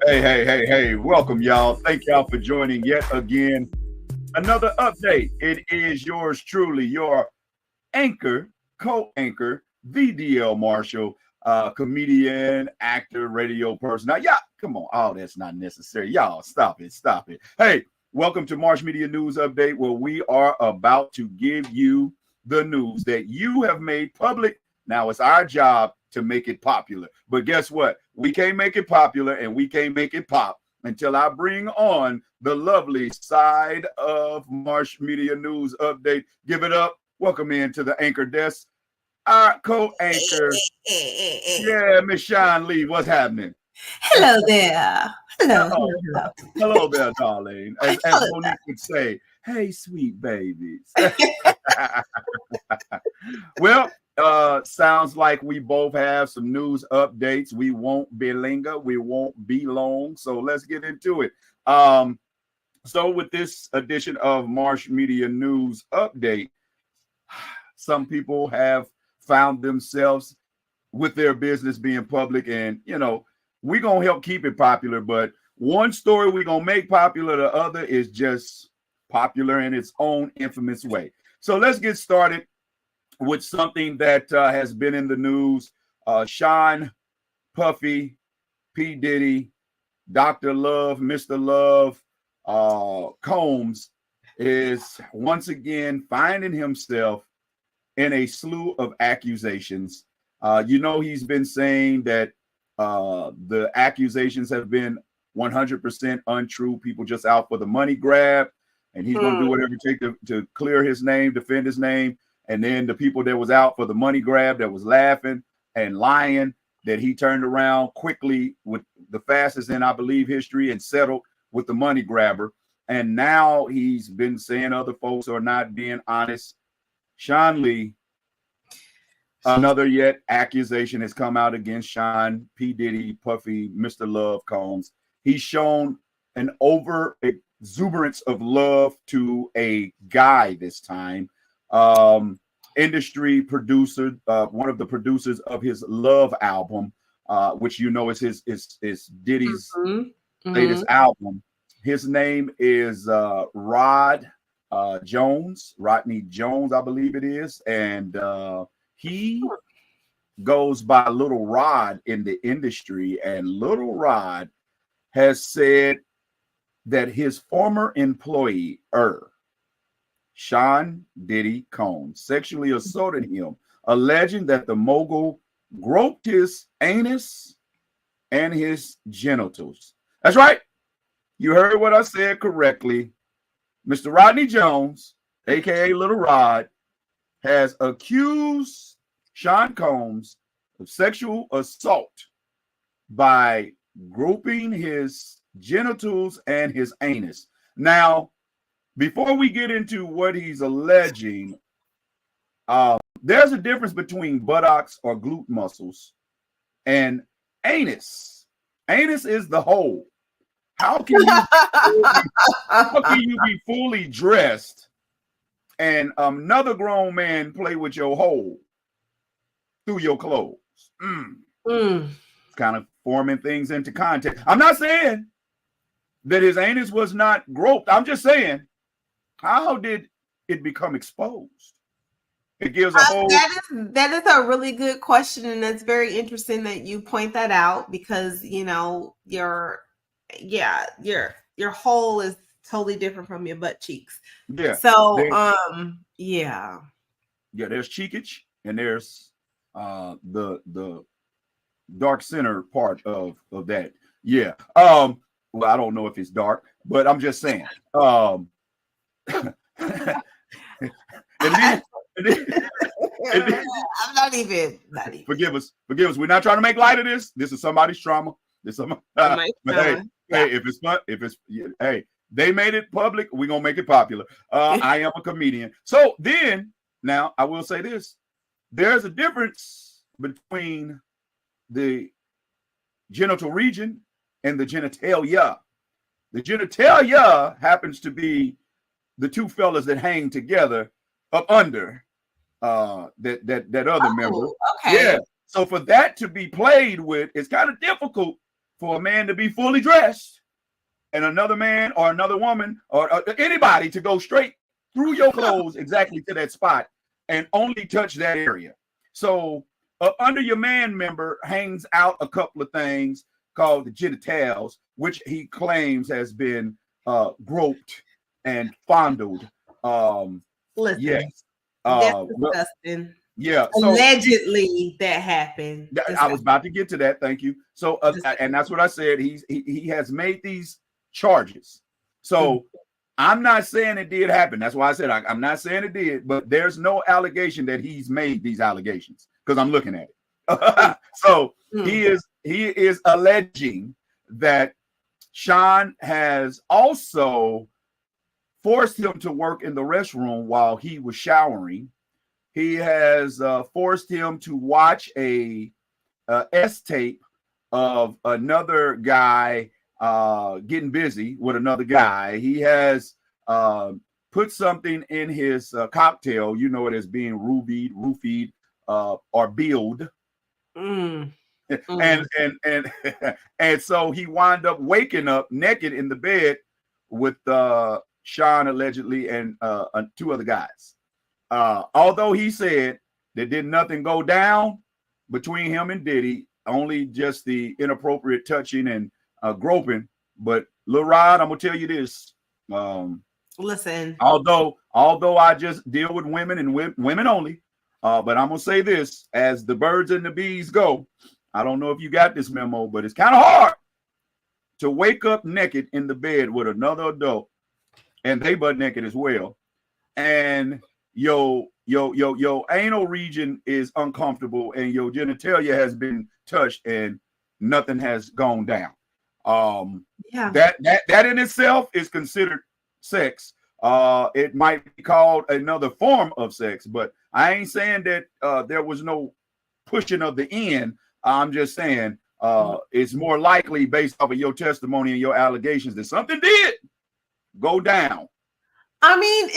Hey. Welcome, y'all. Thank y'all for joining yet again. Another update. It is yours truly, your anchor, co-anchor, VDL Marshall, comedian, actor, radio person. Now, y'all, come on. Oh, that's not necessary. Y'all, stop it. Hey, welcome to Marsh Media News Update, where we are about to give you the news that you have made public. Now it's our job to make it popular. But guess what? We can't make it popular and we can't make it pop until I bring on the lovely side of Marsh Media News Update. Give it up. Welcome into the anchor desk. Our co-anchor, Miss Shawn Lee. What's happening? Hello there. Hello. Hello there, darling. As Monique would say, hey, sweet babies. Well, sounds like we both have some news updates. We won't be linger. We won't be long. So let's get into it. So with this edition of Marsh Media News Update, some people have found themselves with their business being public, and we're gonna help keep it popular. But one story we're gonna make popular, the other is just popular in its own infamous way. So let's get started with something that has been in the news. Shawn, Puffy, P. Diddy, Dr. Love, Mr. Love, Combs is once again finding himself in a slew of accusations. He's been saying that the accusations have been 100% untrue. People just out for the money grab, and he's going to do whatever it takes to clear his name, defend his name. And then the people that was out for the money grab, that was laughing and lying, that he turned around quickly with the fastest in, I believe, history and settled with the money grabber. And now he's been saying other folks are not being honest. Shawn Lee, another yet accusation has come out against Shawn, P. Diddy, Puffy, Mr. Love, Combs. He's shown an over exuberance of love to a guy this time. Industry producer, one of the producers of his Love album, which is Diddy's latest album. His name is Rodney Jones, I believe it is, and he goes by Little Rod in the industry, and Little Rod has said that his former employee, Shawn Diddy Combs, sexually assaulted him, alleging that the mogul groped his anus and his genitals. That's right. You heard what I said correctly. Mr. Rodney Jones, aka Little Rod, has accused Shawn Combs of sexual assault by groping his genitals and his anus. Now, before we get into what he's alleging, there's a difference between buttocks or glute muscles and anus. Anus is the hole. How can you be fully dressed and another grown man play with your hole through your clothes? It's kind of forming things into context. I'm not saying that his anus was not groped. I'm just saying, how did it become exposed? It gives a whole. That is a really good question, and that's very interesting that you point that out, because your hole is totally different from your butt cheeks. Yeah. So there's cheekage and there's the dark center part of that. Yeah. Well, I don't know if it's dark, but I'm just saying. I'm not even. Forgive us. We're not trying to make light of this. This is somebody's trauma. Hey, if it's fun, hey, they made it public, we're gonna make it popular. I am a comedian. So then, now I will say this: there's a difference between the genital region and the genitalia. The genitalia happens to be the two fellas that hang together up under that other member. Okay. Yeah. So for that to be played with, it's kind of difficult for a man to be fully dressed and another man or another woman or anybody to go straight through your clothes exactly to that spot and only touch that area. So under your man member hangs out a couple of things called the genitals, which he claims has been groped and fondled. Listen, yes. that's disgusting. Yeah. So allegedly that happened. I was about to get to that. Thank you. So, and that's what I said. He has made these charges. So I'm not saying it did happen. That's why I said I'm not saying it did, but there's no allegation that he's made these allegations because I'm looking at it. So he is alleging that Shawn has also forced him to work in the restroom while he was showering. He has forced him to watch a S tape of another guy getting busy with another guy. He has put something in his cocktail, you know it as being roofied, or billed. And so he wound up waking up naked in the bed with Shawn allegedly and two other guys. Although he said there did nothing go down between him and Diddy, only just the inappropriate touching and groping. But Lil Rod, I'm gonna tell you this. Listen, although I just deal with women and women only, but I'm gonna say this: as the birds and the bees go, I don't know if you got this memo, but it's kind of hard to wake up naked in the bed with another adult, and they butt naked as well, and your anal region is uncomfortable and your genitalia has been touched and nothing has gone down. That in itself is considered sex. It might be called another form of sex, but I ain't saying that there was no pushing of the end. I'm just saying it's more likely based off of your testimony and your allegations that something did go down. I mean,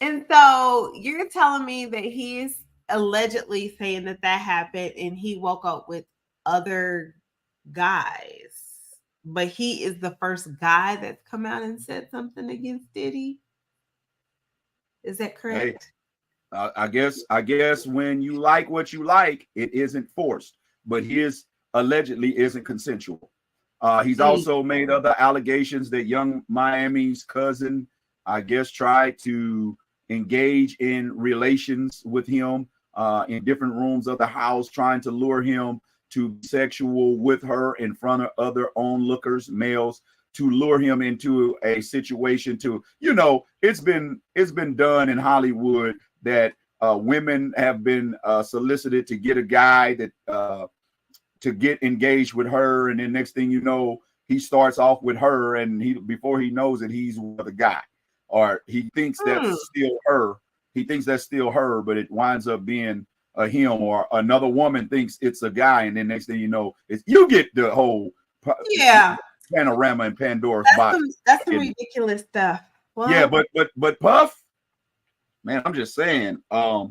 and so you're telling me that he is allegedly saying that happened and he woke up with other guys, but he is the first guy that's come out and said something against Diddy. Is that correct? Hey, I guess when you like what you like, it isn't forced, but his allegedly isn't consensual. He's also made other allegations that Young Miami's cousin, I guess, tried to engage in relations with him in different rooms of the house, trying to lure him to be sexual with her in front of other onlookers, males, to lure him into a situation to, you know, it's been done in Hollywood that women have been solicited to get a guy that to get engaged with her, and then next thing you know, he starts off with her, and before he knows it, he's with a guy, or he thinks that's still her. He thinks that's still her, but it winds up being a him, or another woman thinks it's a guy, and then next thing you know, you get the whole panorama and Pandora's box. That's some ridiculous stuff. Well, yeah, but Puff, man, I'm just saying, I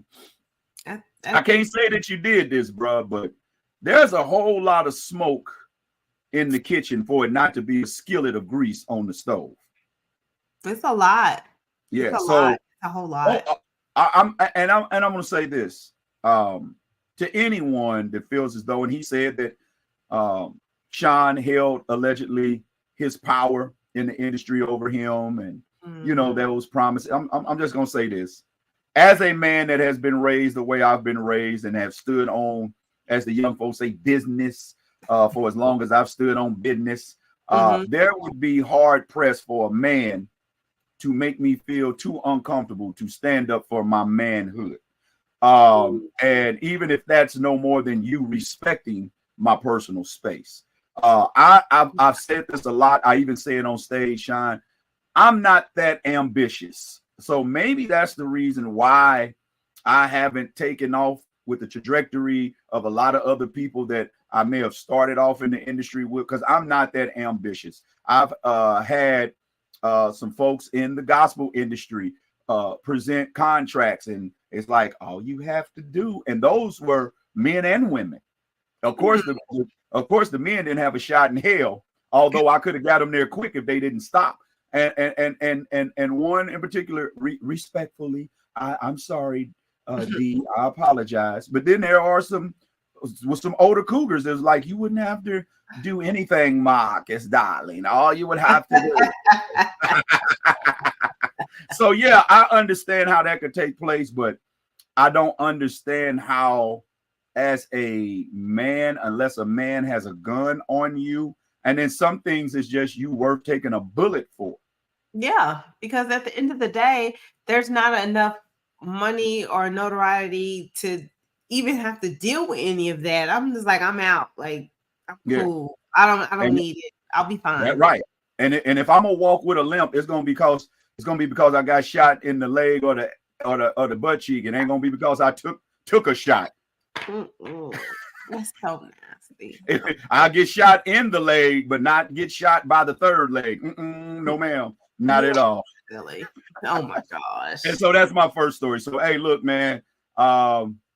can't say that you did this, bro, but there's a whole lot of smoke in the kitchen for it not to be a skillet of grease on the stove. It's a lot. Yeah, it's a whole lot. I'm going to say this to anyone that feels as though, and he said that Shawn held allegedly his power in the industry over him, and you know that was promised. I'm just going to say this: as a man that has been raised the way I've been raised and have stood on, as the young folks say, business for as long as I've stood on business, there would be hard pressed for a man to make me feel too uncomfortable to stand up for my manhood. And even if that's no more than you respecting my personal space. I've said this a lot. I even say it on stage, Shawn. I'm not that ambitious. So maybe that's the reason why I haven't taken off with the trajectory of a lot of other people that I may have started off in the industry with, because I'm not that ambitious. I've had some folks in the gospel industry present contracts and It's like all you have to do, and those were men and women. Of course, the men didn't have a shot in hell. Although I could have got them there quick if they didn't stop. And one in particular, respectfully, I'm sorry, D, I apologize. But then there are some older cougars that's like, you wouldn't have to do anything, Marcus, darling. All you would have to do. So yeah, I understand how that could take place, but I don't understand how, as a man, unless a man has a gun on you, and then some things is just you worth taking a bullet for. Yeah, because at the end of the day, there's not enough money or notoriety to even have to deal with any of that. I'm just like, I'm out. Like, I'm cool. I don't need it. I'll be fine. That's right. And if I'm gonna walk with a limp, it's gonna be because I got shot in the leg or the butt cheek. It ain't gonna be because I took a shot. That's so nasty. I get shot in the leg, but not get shot by the third leg. No, ma'am, not at all. Really? Oh my gosh. And so that's my first story. So hey, look, man.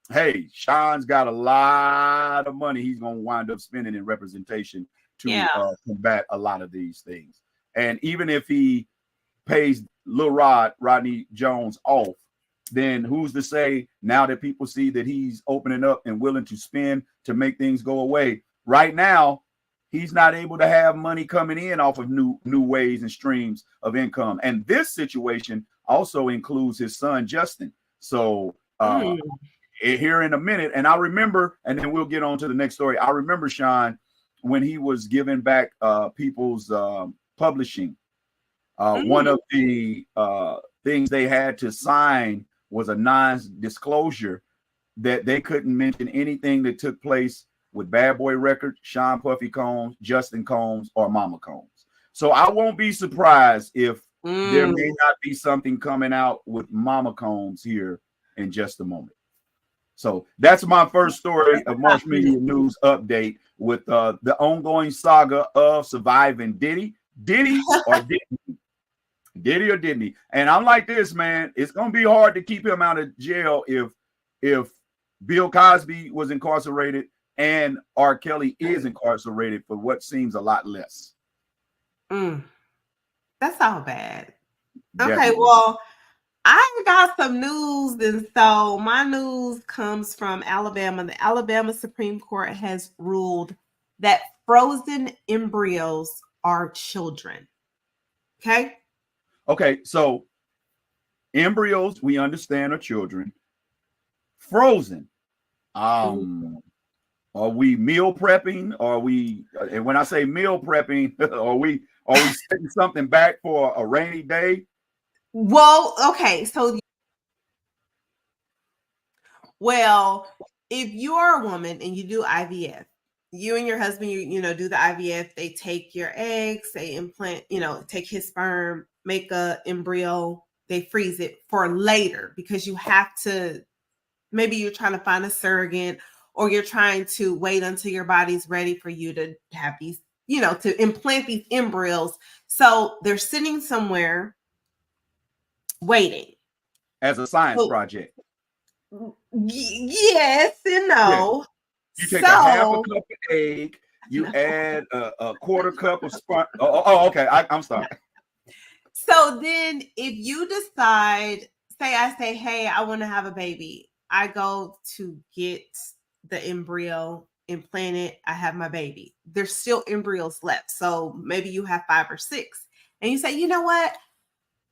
Hey, Shawn's got a lot of money he's gonna wind up spending in representation to combat a lot of these things. And even if he pays Lil Rodney Jones off, then who's to say now that people see that he's opening up and willing to spend to make things go away? Right now, he's not able to have money coming in off of new ways and streams of income. And this situation also includes his son, Justin. So here in a minute, and I remember, and then we'll get on to the next story. I remember, Shawn, when he was giving back people's publishing. One of the things they had to sign was a non-disclosure that they couldn't mention anything that took place with Bad Boy Records, Sean Puffy Combs, Justin Combs, or Mama Combs. So I won't be surprised if there may not be something coming out with Mama Combs here in just a moment. So that's my first story of Marsh Media News update with the ongoing saga of surviving Diddy or Diddy. Diddy or didn't he? And I'm like this, man. It's gonna be hard to keep him out of jail if Bill Cosby was incarcerated and R. Kelly is incarcerated for what seems a lot less. That's all bad. Okay, well, I got some news, and so my news comes from Alabama. The Alabama Supreme Court has ruled that frozen embryos are children. Okay, so embryos, we understand, are children. Frozen. Are we meal prepping? Are we, and when I say meal prepping, are we setting something back for a rainy day? Well, okay, so if you're a woman and you do IVF, you and your husband, you know, do the IVF, they take your eggs, they implant, take his sperm, make a embryo, they freeze it for later because you have to, maybe you're trying to find a surrogate or you're trying to wait until your body's ready for you to have these, to implant these embryos. So they're sitting somewhere waiting. As a science project. Yes and no. Yeah. You take a half a cup of egg, you add a quarter cup of sperm. Okay. I'm sorry. So then if you decide, I say, hey, I want to have a baby. I go to get the embryo, implant it. I have my baby. There's still embryos left. So maybe you have 5 or 6. And you say, you know what?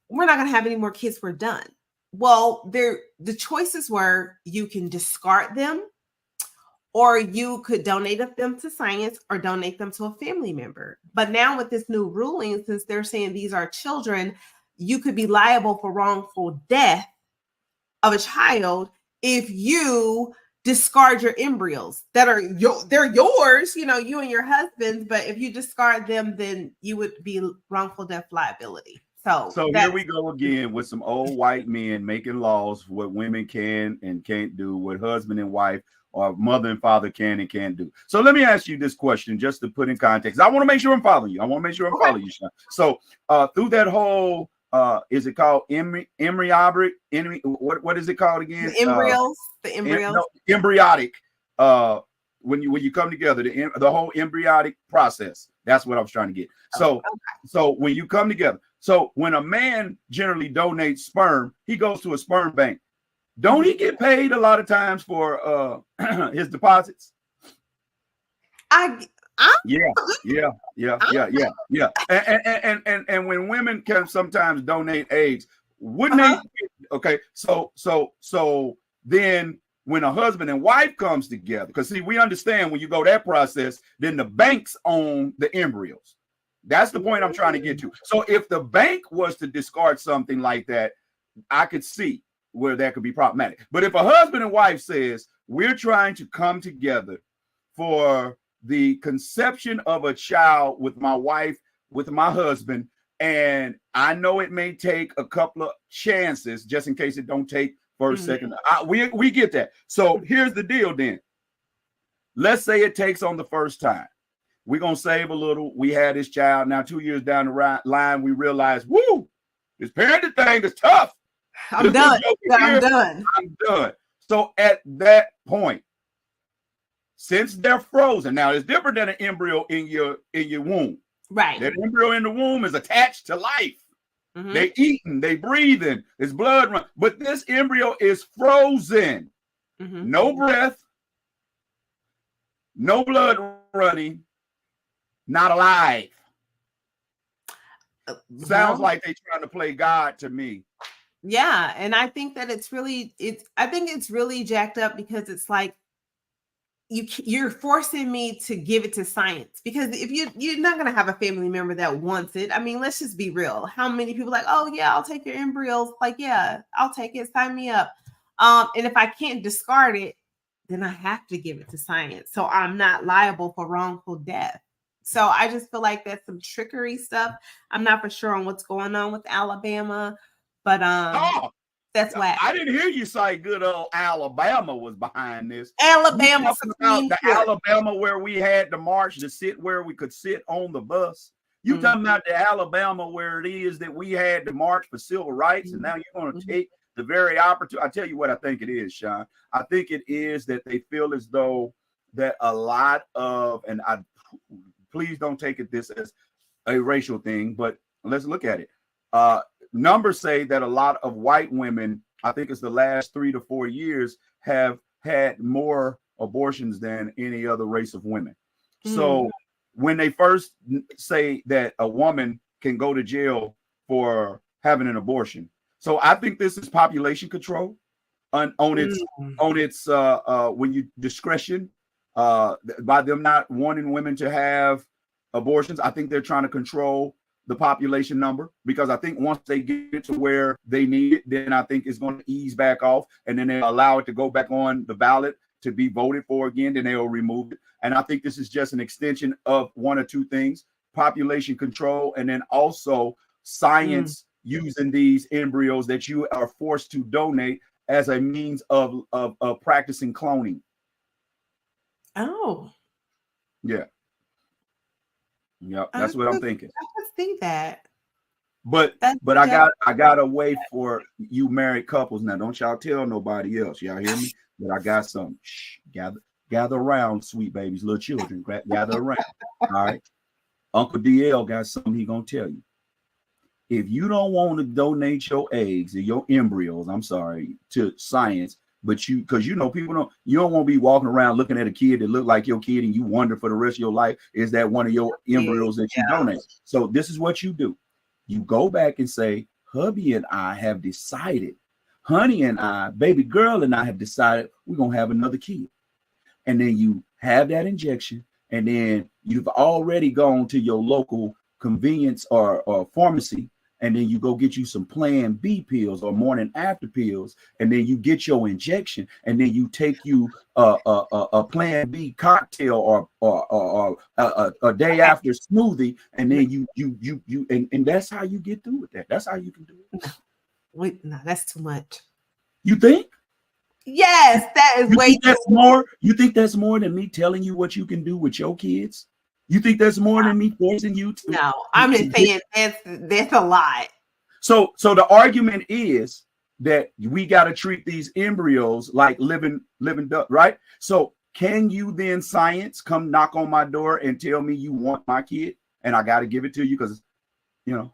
We're not going to have any more kids. We're done. Well, the choices were you can discard them, or you could donate them to science or donate them to a family member. But now with this new ruling, since they're saying these are children, you could be liable for wrongful death of a child if you discard your embryos that are they're yours, you and your husband. But if you discard them, then you would be wrongful death liability. So here we go again with some old white men making laws for what women can and can't do, what husband and wife or mother and father can and can't do. So let me ask you this question just to put in context. I want to make sure I'm following you. Shawn. So through that whole is it called embryonic? What is it called again? The embryos. The embryos. Embryonic. When you come together, the whole embryonic process. That's what I was trying to get. So when you come together, so when a man generally donates sperm, he goes to a sperm bank. Don't he get paid a lot of times for his deposits? Yeah. And when women can sometimes donate eggs, wouldn't they? Okay, so then when a husband and wife comes together, because see, we understand when you go that process, then the banks own the embryos. That's the point I'm trying to get to. So if the bank was to discard something like that, I could see where that could be problematic. But if a husband and wife says, we're trying to come together for the conception of a child with my wife, with my husband, and I know it may take a couple of chances just in case it don't take first, second. We get that. So here's the deal then. Let's say it takes on the first time. We're going to save a little. We had this child. Now 2 years down the line, we realize, woo, this parenting thing is tough. I'm done. I'm done. So at that point, since they're frozen, now it's different than an embryo in your womb. Right. That embryo in the womb is attached to life. They eating, they breathing, there's blood run. But this embryo is frozen. No breath, no blood running, not alive. Sounds like they're trying to play God to me. Yeah, and I think that it's really jacked up because it's like you're forcing me to give it to science, because if you're not going to have a family member that wants it. I mean, let's just be real. How many people like, oh yeah, I'll take your embryos. Like, yeah, I'll take it. Sign me up. And if I can't discard it, then I have to give it to science. So I'm not liable for wrongful death. So I just feel like that's some trickery stuff. I'm not for sure on what's going on with Alabama, but that's whack. I didn't hear you say good old Alabama was behind this. Alabama, about the Alabama where we had the march to sit where we could sit on the bus. You talking about the Alabama where it is that we had the march for civil rights, and now you're going to take the very opportunity. I tell you what I think it is, Shawn. I think it is that they feel as though that a lot of, and please don't take it this as a racial thing, but let's look at it. Numbers say that a lot of white women, I think it's the last 3 to 4 years, have had more abortions than any other race of women. So when they first say that a woman can go to jail for having an abortion, so I think this is population control on its when you discretion by them not wanting women to have abortions. I think they're trying to control the population number, because I think once they get to where they need it, then I think it's going to ease back off, and then they allow it to go back on the ballot to be voted for again, then they'll remove it. And I think this is just an extension of one or two things: population control, and then also science using these embryos that you are forced to donate as a means of practicing cloning. Oh. Yeah. Yep, that's what I'm thinking. I could see that. But I got a way for you married couples. Now, don't y'all tell nobody else. Y'all hear me? But I got something. Shh, gather around, sweet babies, little children. Gather around. All right. Uncle DL got something he gonna tell you. If you don't want to donate your eggs or your embryos, I'm sorry, to science, but because you know people you don't want to be walking around looking at a kid that look like your kid and you wonder for the rest of your life, is that one of your embryos that you donate? So this is what you do. You go back and say, hubby and I have decided, honey and I, baby girl and I have decided we're going to have another kid. And then you have that injection, and then you've already gone to your local convenience or pharmacy, and then you go get you some Plan B pills or morning after pills, and then you get your injection, and then you take you a Plan B cocktail or a day after smoothie, and then you and that's how you get through with that. That's how you can do it. No, that's too much. You think? Yes, that is way too more. You think that's more than me telling you what you can do with your kids? You think that's more than me forcing you to? No, I'm just saying that's a lot. So the argument is that we got to treat these embryos like living duck, right? So can you then, science, come knock on my door and tell me you want my kid and I got to give it to you because, yeah,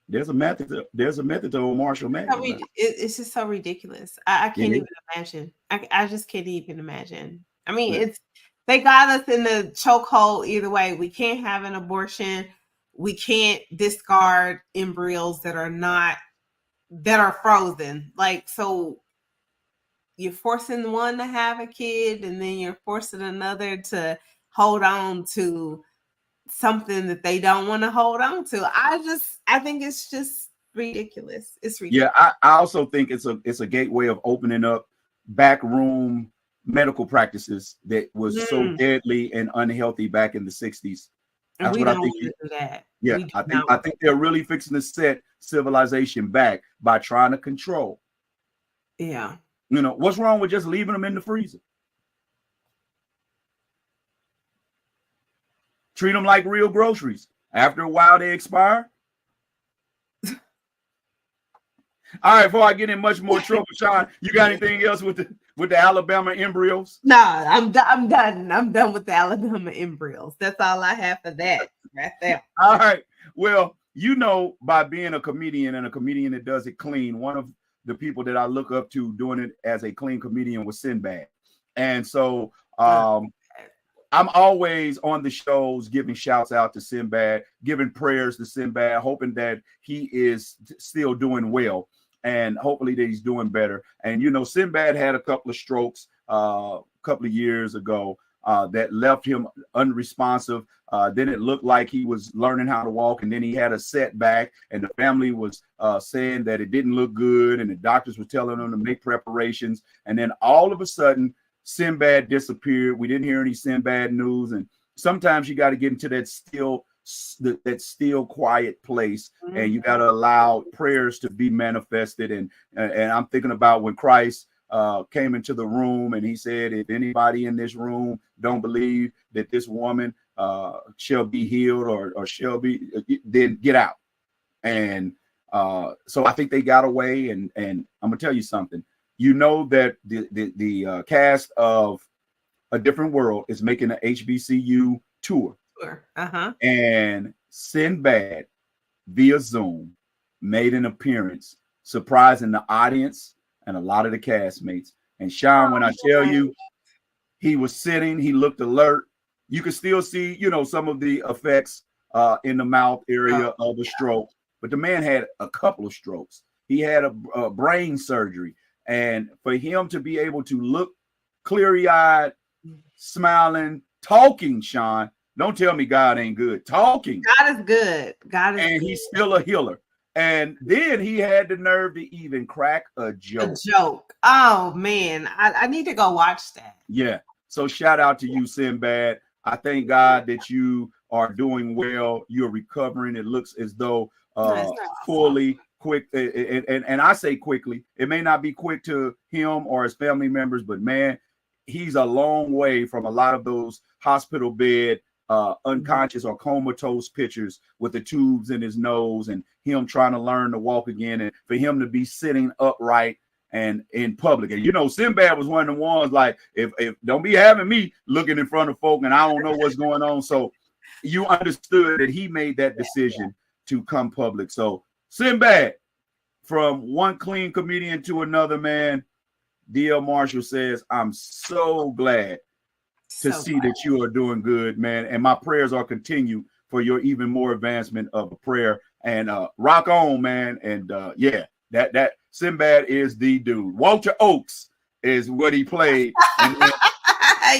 there's a method to old Marshall Magic. It's just so ridiculous. I can't even imagine. I just can't even imagine. I mean, they got us in the chokehold either way. We can't have an abortion. We can't discard embryos that are frozen. Like, so you're forcing one to have a kid and then you're forcing another to hold on to something that they don't want to hold on to. I think it's just ridiculous. It's ridiculous. Yeah, I also think it's a gateway of opening up backroom medical practices that was so deadly and unhealthy back in the 60s. That's what I think. Do that. Yeah, I think they're really fixing to set civilization back by trying to control. Yeah. What's wrong with just leaving them in the freezer? Treat them like real groceries. After a while, they expire. All right, before I get in much more trouble, Shawn, you got anything else with the Alabama embryos? Nah, I'm done. I'm done with the Alabama embryos. That's all I have for that right there. All right. Well, by being a comedian and a comedian that does it clean, one of the people that I look up to doing it as a clean comedian was Sinbad. And so I'm always on the shows giving shouts out to Sinbad, giving prayers to Sinbad, hoping that he is still doing well and hopefully that he's doing better. And, Sinbad had a couple of strokes a couple of years ago that left him unresponsive. Then it looked like he was learning how to walk, and then he had a setback, and the family was saying that it didn't look good, and the doctors were telling him to make preparations. And then all of a sudden, Sinbad disappeared. We didn't hear any Sinbad news. And sometimes you got to get into that still quiet place, and you got to allow prayers to be manifested. And I'm thinking about when Christ came into the room and he said, if anybody in this room don't believe that this woman shall be healed or shall be, then get out. And so I think they got away. And I'm gonna tell you something. That the cast of A Different World is making an HBCU tour. And Sinbad via Zoom made an appearance, surprising the audience and a lot of the castmates. And Shawn, when I tell you, he was sitting, he looked alert. You could still see, some of the effects in the mouth area of a stroke, but the man had a couple of strokes. He had a brain surgery. And for him to be able to look cleary-eyed, smiling, talking, Shawn, don't tell me God ain't good. Talking. God is good. And he's still a healer. And then he had the nerve to even crack a joke. Oh, man. I need to go watch that. Yeah. So shout out to you, Sinbad. I thank God that you are doing well. You're recovering. It looks as though fully quick. And I say quickly. It may not be quick to him or his family members, but man, he's a long way from a lot of those hospital bed unconscious or comatose pictures with the tubes in his nose and him trying to learn to walk again, and for him to be sitting upright and in public. And Sinbad was one of the ones like, if don't be having me looking in front of folk and I don't know what's going on. So you understood that he made that decision to come public. So Sinbad, from one clean comedian to another, man, D.L. Marshall says, I'm so glad to see that you are doing good, man. And my prayers are continued for your even more advancement of a prayer. And rock on, man. And that Sinbad is the dude. Walter Oakes is what he played. And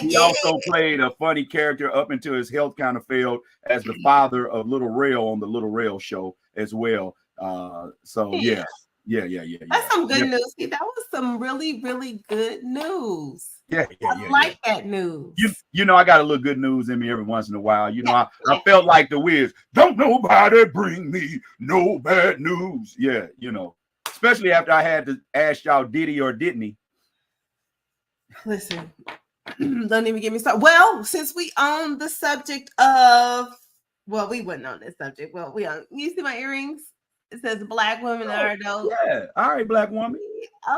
he also played a funny character up until his health kind of failed as the father of Little Rail on the Little Rail show as well. Yeah. That's some good news. That was some really, really good news. Yeah. I like that news. I got a little good news in me every once in a while. I felt like the Wiz. Don't nobody bring me no bad news. Yeah, especially after I had to ask y'all, did he or didn't he? Listen, don't even get me started. Well, since we on the subject of Well, we wouldn't on this subject. Well, we on. You see my earrings? It says Black women are adults. Yeah, all right, Black woman.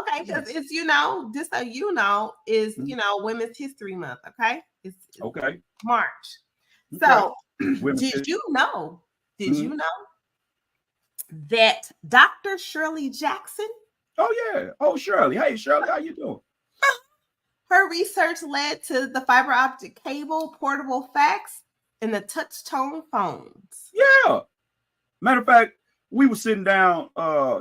Okay, because it's just so you know, is Women's History Month. Okay, it's okay. March. Okay. So did you know? Did you know that Dr. Shirley Jackson? Oh yeah. Oh Shirley. Hey Shirley, how you doing? Her research led to the fiber optic cable, portable fax, and the touch tone phones. Yeah. Matter of fact, we were sitting down.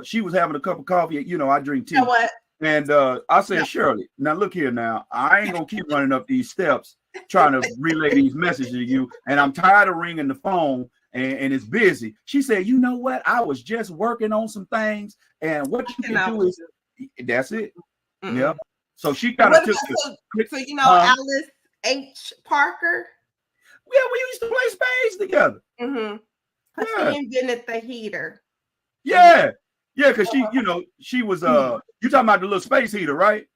She was having a cup of coffee. I drink tea. You know what? And I said, Shirley, now look here now. I ain't gonna keep running up these steps trying to relay these messages to you. And I'm tired of ringing the phone and it's busy. She said, you know what? I was just working on some things. And what you can do is that's it. Yeah. So she kind of took Alice H. Parker. Yeah, we used to play spades together. She invented the heater. Yeah. Yeah, because she was you talking about the little space heater, right?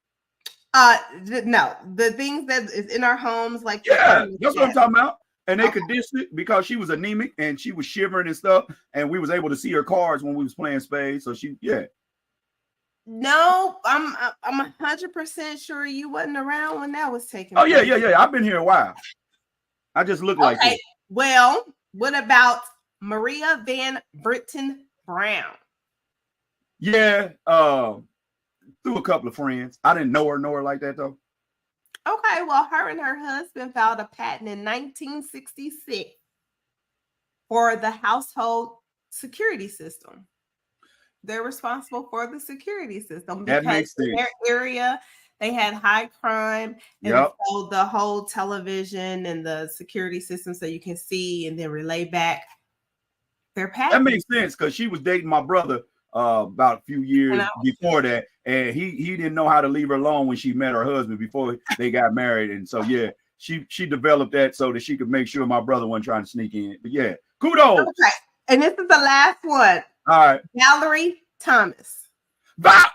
No, the things that is in our homes, like that's what I'm talking about. And they could dish it because she was anemic and she was shivering and stuff, and we was able to see her cards when we was playing spades. So No, I'm 100% sure you wasn't around when that was taking place. Yeah. I've been here a while. I just look like this. Well, what about Maria Van Brittan Brown? Yeah, through a couple of friends. I didn't know her like that though. Okay, well, her and her husband filed a patent in 1966 for the household security system. They're responsible for the security system because in their area they had high crime, and so the whole television and the security system, so you can see and then relay back their patent. That makes sense because she was dating my brother about a few years before that, and he didn't know how to leave her alone when she met her husband before they got married, and so she developed that so that she could make sure my brother wasn't trying to sneak in. But kudos. Okay, and this is the last one. All right, Valerie Thomas. What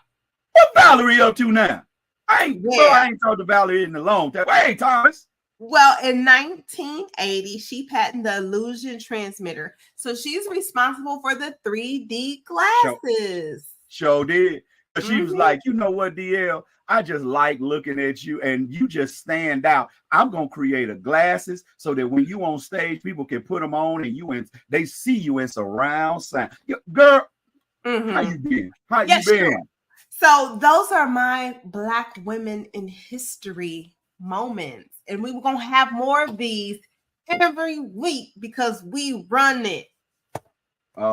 Valerie up to now? I ain't talked to Valerie in a long time. Hey, Thomas. Well, in 1980, she patented the illusion transmitter. So she's responsible for the 3D glasses. Sure did. But she was like, you know what, DL? I just like looking at you and you just stand out. I'm going to create a glasses so that when you on stage, people can put them on and they see you in surround sound. Girl, how you been? How you been? Sure. So those are my Black women in history moments. And we were going to have more of these every week because we run it. We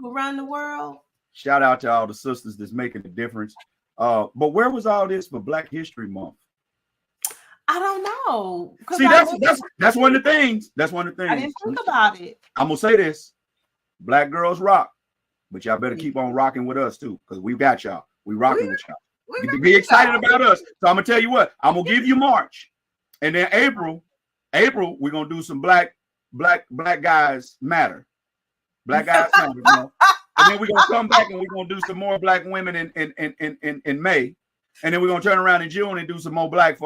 run the world. Shout out to all the sisters that's making a difference. But where was all this for Black History Month? I don't know. See, that's one of the things. That's one of the things. I didn't think about it. I'm going to say this. Black girls rock. But y'all better keep on rocking with us too, because we got y'all. We rocking with y'all. Be excited about us. So I'm going to tell you what. I'm going to give you March. And then April, we're gonna do some black guys matter. Black guys matter. And then we're gonna come back and we're gonna do some more Black women in May. And then we're gonna turn around in June and do some more Black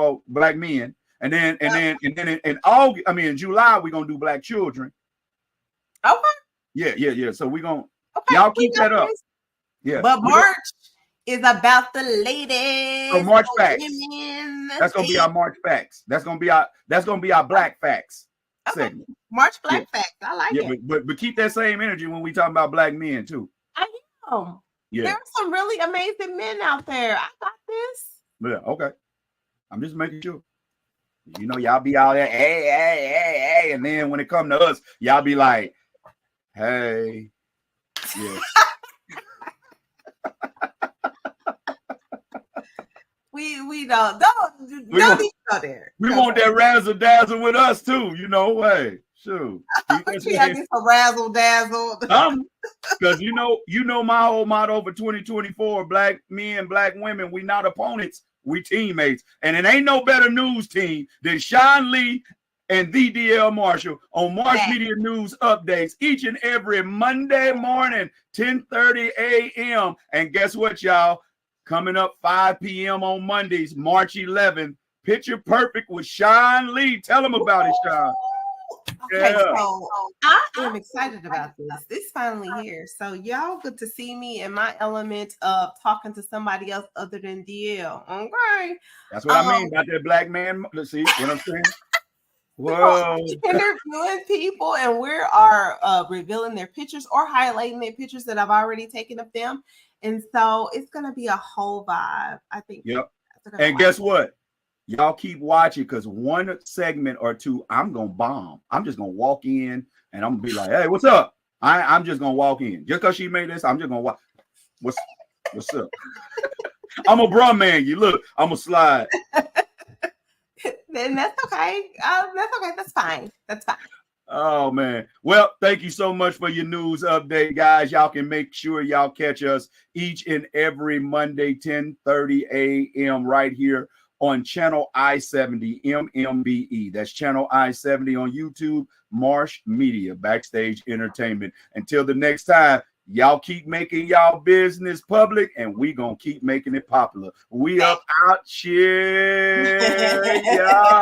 men. And then in August, in July, we're gonna do Black children. Okay. Yeah. So we're gonna y'all keep that up. Yeah. But March is about the ladies. So March facts. That's gonna be our March facts. That's gonna be our Black facts segment. March Black facts. I like it. But keep that same energy when we talk about Black men too. I am. Yeah. There are some really amazing men out there. I got this. Yeah. Okay. I'm just making sure. Y'all be out there, hey, and then when it come to us, y'all be like, hey, yeah. We don't need to go there. We want that razzle dazzle with us too. Hey, shoot. I get some razzle dazzle. Because my whole motto for 2024: Black men, Black women. We not opponents, we teammates. And it ain't no better news team than Shawn Lee and the DL Marshall on Marsh Media News Updates each and every Monday morning, 10:30 a.m. And guess what, y'all? Coming up 5 p.m. on Mondays, March 11th, Picture Perfect with Shawn Lee. Tell them about it, Shawn. Okay, Yeah. so I am excited about this. This is finally here. So y'all get to see me in my element of talking to somebody else other than DL. Okay. That's what I mean about that black man. Let's see what I'm saying. So Whoa. interviewing people, and we are revealing their pictures or highlighting their pictures that I've already taken of them. And so it's gonna be a whole vibe. I think. Yep. Gonna And guess what? Y'all keep watching because one segment or two, I'm gonna bomb. I'm just gonna walk in and I'm gonna be like, "Hey, what's up?" I'm just gonna walk in just because she made this. I'm just gonna walk. What's up? I'm a brum man. You look. I'm gonna slide. Then that's okay. That's okay. That's fine. That's fine. Oh man. Well, thank you so much for your news update, guys. Y'all can make sure y'all catch us each and every Monday, 10:30 a.m. right here on channel I-70 MMBE. That's channel I-70 on YouTube, Marsh Media, Backstage Entertainment. Until the next time, y'all keep making y'all business public, and we gonna keep making it popular. We up out. Cheers, y'all.